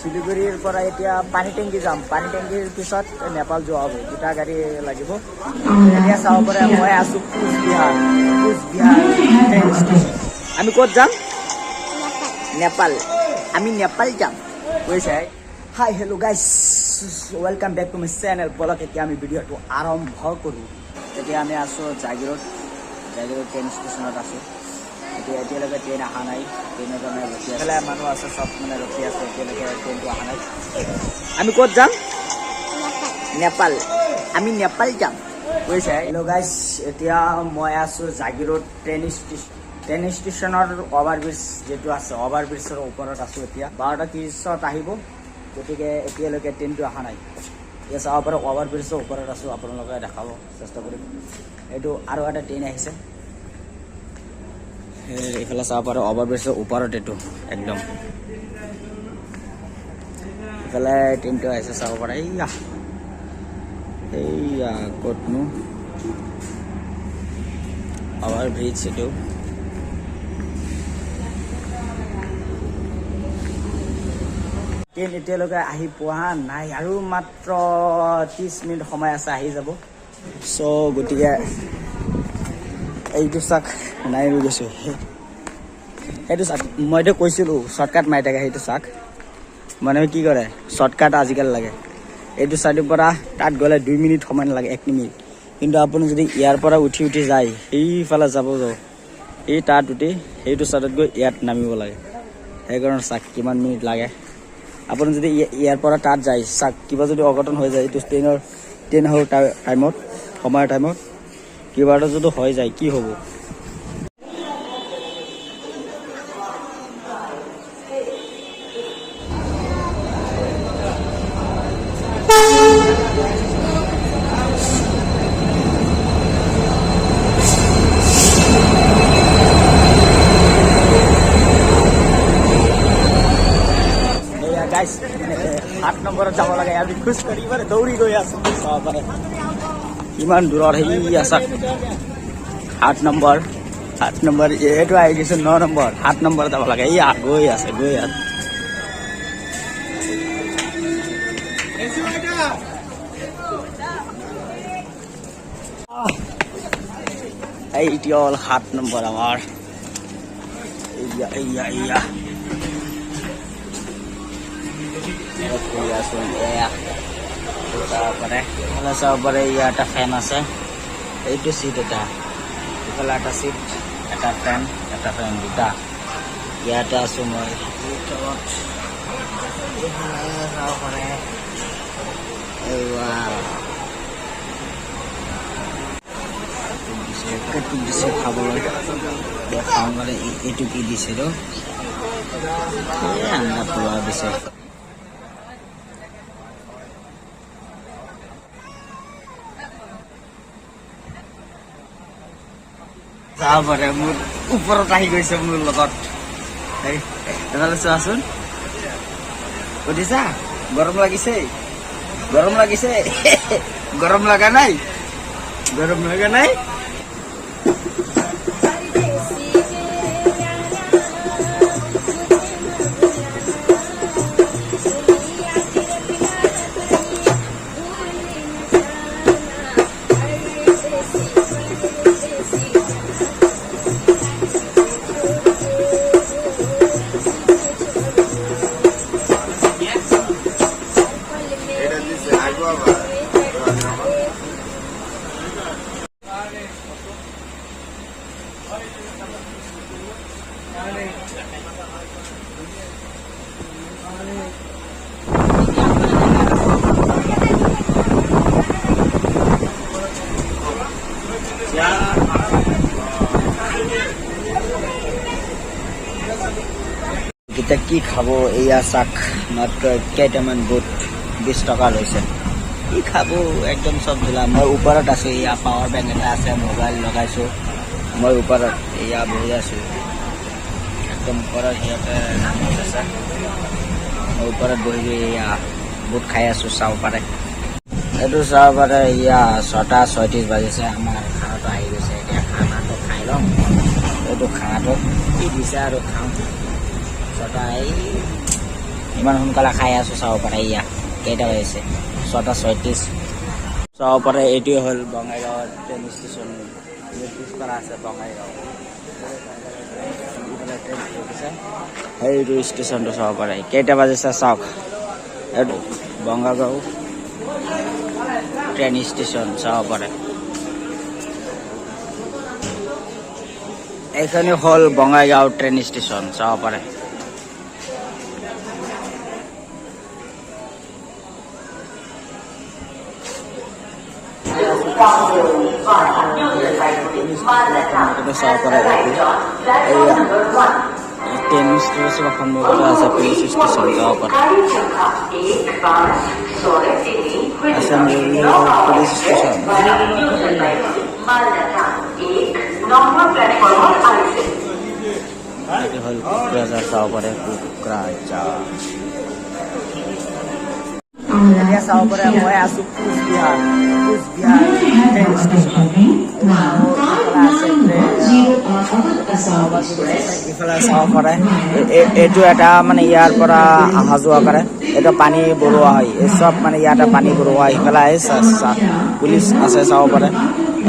শিলিগুড়িৰ পৰা এতিয়া পানী টেংকি যাম। পানী টেংকিৰ পিছত নেপাল যোৱা হ'ব। দুটা গাড়ী লাগিব। এতিয়া চাব পাৰে মই আছোঁ কোচবিহাৰ ট্ৰেইন ষ্টেচন। আমি ক'ত যাম? নেপাল। আমি নেপাল যাম বুজিছে। Hi hello' guys, welcome back to my channel. বলক এতিয়া আমি ভিডিঅ'টো আৰম্ভ কৰোঁ। এতিয়া আমি আছোঁ জাগিৰোড ট্ৰেইন ষ্টেচনত আছোঁ। এতিয়ালৈকে ট্ৰেইন অহা নাই। ট্ৰেইনৰ কাৰণে ৰখি আছে। মানুহ আছে, চব মানে ৰখি আছে। এতিয়ালৈকে ট্ৰেইনটো অহা নাই। আমি ক'ত যাম? নেপাল। আমি নেপাল যাম বুজিছে। হেল্ল' গাইজ, এতিয়া মই আছোঁ জাগিৰোড ট্ৰেইন ষ্টেচনৰ অভাৰব্ৰিজ যিটো আছে, অভাৰব্ৰিজৰ ওপৰত আছোঁ। এতিয়া 12:30 আহিব, গতিকে এতিয়ালৈকে ট্ৰেইনটো অহা নাই। এতিয়া চাব পাৰে অভাৰব্ৰিজৰ ওপৰত আছোঁ। আপোনালোকে দেখাব চেষ্টা কৰিম। এইটো আৰু এটা ট্ৰেইন আহিছে। এইফালে চাব পাৰে অভাৰব্ৰিজৰ ওপৰত এইটো একদম। ইফালে ট্ৰেইনটো আহিছে, চাব পাৰে। এইয়া ক'তনো অভাৰব্ৰিজ এইটো। ট্ৰেইন এতিয়ালৈকে আহি পোৱা নাই, আৰু মাত্ৰ 30 মিনিট সময় আছে, আহি যাব। চ' গতিকে এইটো চাক নাই ৰৈ গৈছোঁ। সেইটো চাক, মই এতিয়া কৈছিলোঁ শ্বৰ্টকাট মাৰি থাকে। সেইটো চাক মানুহে কি কৰে, শ্বৰ্টকাট আজিকালি লাগে। এইটো চাইডৰ পৰা তাত গ'লে 2 মিনিট সময় নালাগে, 1 মিনিট। কিন্তু আপুনি যদি ইয়াৰ পৰা উঠি যায়, সেইফালে যাব এই তাত উঠি সেইটো চাইডত গৈ ইয়াত নামিব লাগে। সেইকাৰণে চাক কিমান মিনিট লাগে। আপুনি যদি ইয়াৰ পৰা তাত যায়, চাক কিবা যদি অঘটন হৈ যায়, এইটো ট্ৰেইন হোৱাৰ সময়ৰ টাইমত কিবা এটা যদি হৈ যায়, কি হ'ব? গাইজ 8 নম্বৰত যাব লাগে। আমি খোজ কাঢ়ি মানে দৌৰি গৈ আছোঁ। চাব পাৰে ইমান দূৰত সেই আছে। 8 নম্বৰ এইটো আহি গৈছে। 9 নম্বৰ 7 নম্বৰ যাব লাগে। এই গৈ আছে। এইটি হ'ল 7 নম্বৰ আমাৰ। এয়া চাব পাৰে ইয়াত এটা ফেন আছে। এইটো চিট এটা, ইফালে এটা চিট, এটা ফেন দুটা। ইয়াতে আছোঁ মই। দিছে খাবলৈ, খাওঁ মানে এইটো কি দিছে ৰ, আন্দা পোলাও দিছে। চাব পাৰে মোৰ ওপৰত আহি গৈছে মোৰ লগত। এইফালে চোৱাচোন, সুধিছা গৰম লাগিছে? গৰম লগা নাই? এতিয়া কি খাব? এয়া চাক, মাত্ৰ কেইটামান বুট 20 টকা লৈছে। কি খাব? একদম চব ঢিলা। মই ওপৰত আছোঁ। এয়া পাৱাৰ বেংক এটা আছে, মোবাইল লগাইছোঁ। মই ওপৰত এয়া বহি আছোঁ। একদম ওপৰত সিহঁতে আছে। মই ওপৰত বহি এয়া বুট খাই আছোঁ। চাব পাৰে, এইটো চাব পাৰে। এয়া 6:37 বাজিছে। আমাৰ খানাটো আহি গৈছে। এতিয়া খানাটো খাই লওঁ। এইটো খানাটো কি দিছে আৰু খাওঁ। ইমান সোনকালে খাই আছো চাব পাৰে ইয়া কেইটা বাজিছে 6:36 চাব পাৰে এইটোৱে হ'ল বঙাইগাঁৱৰ ট্ৰেইন ষ্টেচন পিছপাৰা আছে বঙাইগাঁও সেইটো ষ্টেচনটো চাব পাৰে কেইটা বাজিছে চাওক এইটো বঙাইগাঁও ট্ৰেইন ষ্টেচন চাব পাৰে এইখানে হ'ল বঙাইগাঁও ট্ৰেইন ষ্টেচন চাব পাৰে চাব পাৰে ট্ৰেইন ষ্টেচনৰ সন্মুখতে আছে পুলিচ ষ্টেচন যাব পাৰে পুলিচ ষ্টেচন এইটো হ'ল কোকৰাঝাৰ চাব পাৰে কোকৰাঝাৰ এতিয়া চাব পাৰে মই আছো কোচবিহাৰ ট্ৰেইন ষ্টেচনত ইফালে চাব পাৰে এইটো এটা মানে ইয়াৰ পৰা অহা যোৱা কৰে এইটো পানী বৰুৱা হয় এই চব মানে ইয়াতে পানী বৰুৱা ইফালে পুলিচ আছে চাব পাৰে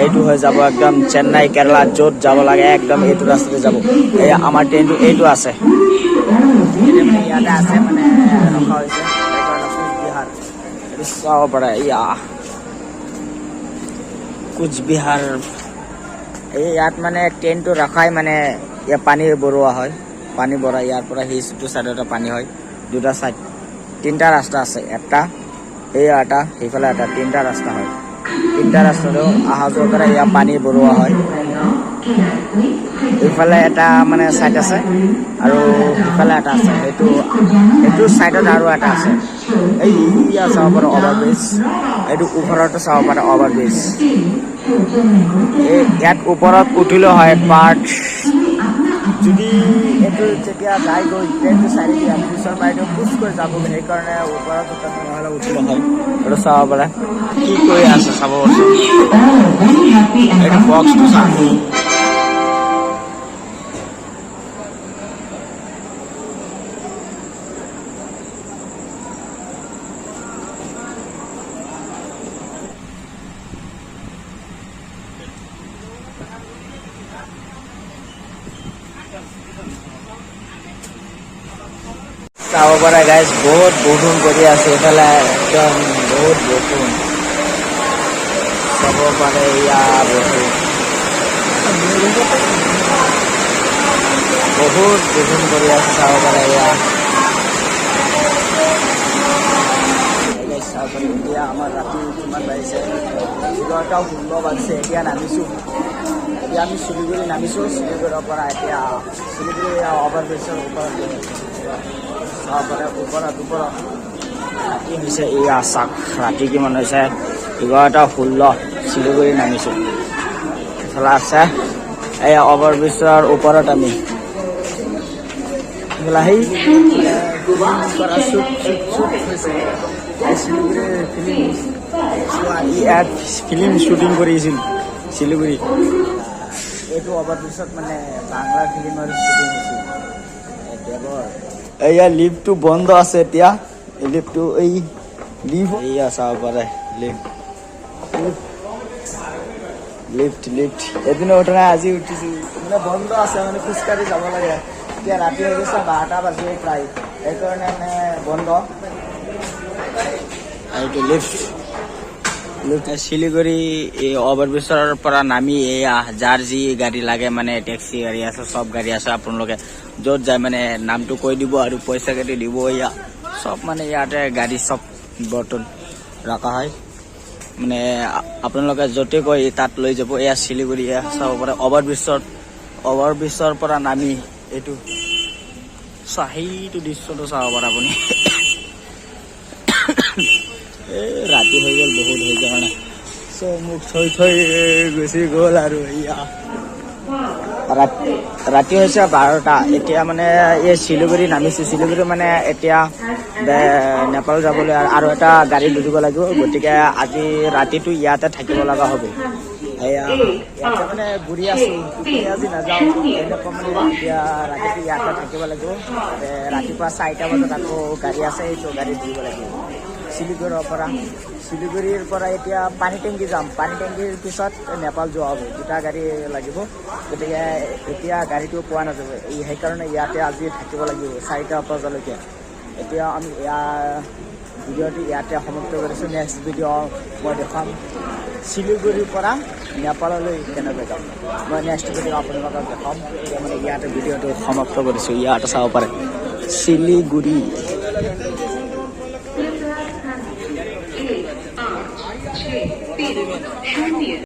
এইটো হৈ যাব একদম চেন্নাই কেৰেলা য'ত যাব লাগে একদম এইটো ৰাস্তাতে যাব এই আমাৰ ট্ৰেইনটো এইটো আছে ইয়াতে আছে মানে ৰখা হৈছে কোচবিহাৰ চাব পাৰে ইয়া কোচবিহাৰ এই ইয়াত মানে ট্ৰেইনটো ৰখাই মানে ইয়াত পানী বৰুৱা হয় পানী বৰা ইয়াৰ পৰা সেইটো চাইডতে পানী হয় দুটা চাইড তিনিটা ৰাস্তা আছে এটা এটা সেইফালে এটা তিনিটা ৰাস্তা হয় তিনিটা ৰাস্তাটো অহা যোৱা কৰে ইয়াত পানী বৰুৱা হয় এইফালে এটা মানে চাইড আছে আৰু ইফালে এটা আছে সেইটো চাইডত আৰু এটা আছে এই ইয়াত চাব পাৰে অভাৰব্ৰিজ এইটো ওপৰতো চাব পাৰে অভাৰব্ৰিজ ইয়াত ওপৰত উঠিলে হয় পাৰ্ট যদি এইটো যেতিয়া যাই গৈ ট্ৰেইনটো চাৰি দিয়া পিছৰ বাইদেউ খোজ কৰি যাব সেইকাৰণে ওপৰত নহ'লে উঠিলে হয় এইটো চাব পাৰে কি কৰি আছে চাব এইটো বক্সটো চাব চাব পাৰে গাইজ বহুত বৰষুণ কৰি আছে এইফালে একদম বহুত বৰষুণ চাব পাৰে ইয়াৰ বহুত বৰষুণ কৰি আছে চাব পাৰে ইয়াৰ চাব পাৰে এতিয়া আমাৰ ৰাতি কিমান বাজিছে 11:16 বাজিছে এতিয়া নামিছোঁ এতিয়া আমি শিলিগুৰি নামিছোঁ শিলিগুৰিৰ পৰা এতিয়া শিলিগুৰি অভাৰব্ৰিজৰ ওপৰত চাব পাৰে ওপৰত ৰাতি হৈছে এই আচাক ৰাতি কিমান হৈছে 11:16 শিলিগুৰি নামিছোঁ এইফালে আছে এই অভাৰব্ৰিজৰ ওপৰত আমি সেই ফিল্ম শ্বুটিং কৰিছিল শিলিগুৰি এইটো অভাৰব্ৰিজত মানে বাংলা ফিল্মৰ শ্বুটিং হৈছিল এয়া লিফ্টটো বন্ধ আছে এতিয়া লিফ্টটো এই লিফ্ট এয়া চাব পাৰে লিফ্ট এদিনে উঠা নাই আজি উঠিছো মানে বন্ধ আছে মানে খোজকাঢ়ি যাব লাগে এতিয়া ৰাতি হৈ গৈছে 12টা বাজিব প্ৰায় সেইকাৰণে মানে বন্ধ এইটো লিফ্ট শিলিগুৰি এই অভাৰব্ৰিজৰ পৰা নামি এয়া যাৰ যি গাড়ী লাগে মানে টেক্সি গাড়ী আছে সব গাড়ী আছে আপোনালোকে য'ত যায় মানে নামটো কৈ দিব আৰু পইচা কাটি দিব এয়া সব মানে ইয়াতে গাড়ী সব বৰ্তন ৰখা হয় মানে আপোনালোকে য'তে কৈ তাত লৈ যাব এয়া শিলিগুৰি এয়া চাব পাৰে অভাৰব্ৰিজৰ পৰা নামি এইটো সেইটো দৃশ্যটো চাব পাৰে আপুনি ৰাতি হৈ গ'ল বহুত হৈ কাৰণে মোক থৈ গুচি গ'ল আৰু এয়া ৰাতি হৈছে 12টা এতিয়া মানে এই শিলিগুৰি নামিছোঁ শিলিগুৰি মানে এতিয়া নেপাল যাবলৈ আৰু এটা গাড়ী ধৰিব লাগিব গতিকে আজি ৰাতিটো ইয়াতে থাকিব লগা হ'ব এয়া ইয়াতে মানে ঘূৰি আছোঁ আজি নাযাওঁ এনেকুৱা মানে এতিয়া ৰাতিটো ইয়াতে থাকিব লাগিব ৰাতিপুৱা 4টা বজাত আকৌ গাড়ী আছে এইটো গাড়ী ধৰিব লাগিব শিলিগুড়িৰ পৰা এতিয়া পানী টেংকি যাম পানী টেংকিৰ পিছত নেপাল যোৱা হ'ব 2টা গাড়ী লাগিব গতিকে এতিয়া গাড়ীটো পোৱা নাযাব সেইকাৰণে ইয়াতে আজি থাকিব লাগিব 4টা বজালৈকে এতিয়া আমি ভিডিঅ'টো ইয়াতে সমাপ্ত কৰিছোঁ নেক্সট ভিডিঅ' মই দেখাম শিলিগুড়িৰ পৰা নেপাললৈ কেনেকৈ যাম মই নেক্সট ভিডিঅ' আপোনালোকক দেখাম এতিয়া মানে ইয়াতে ভিডিঅ'টো সমাপ্ত কৰিছোঁ ইয়াতে চাব পাৰে শিলিগুড়ি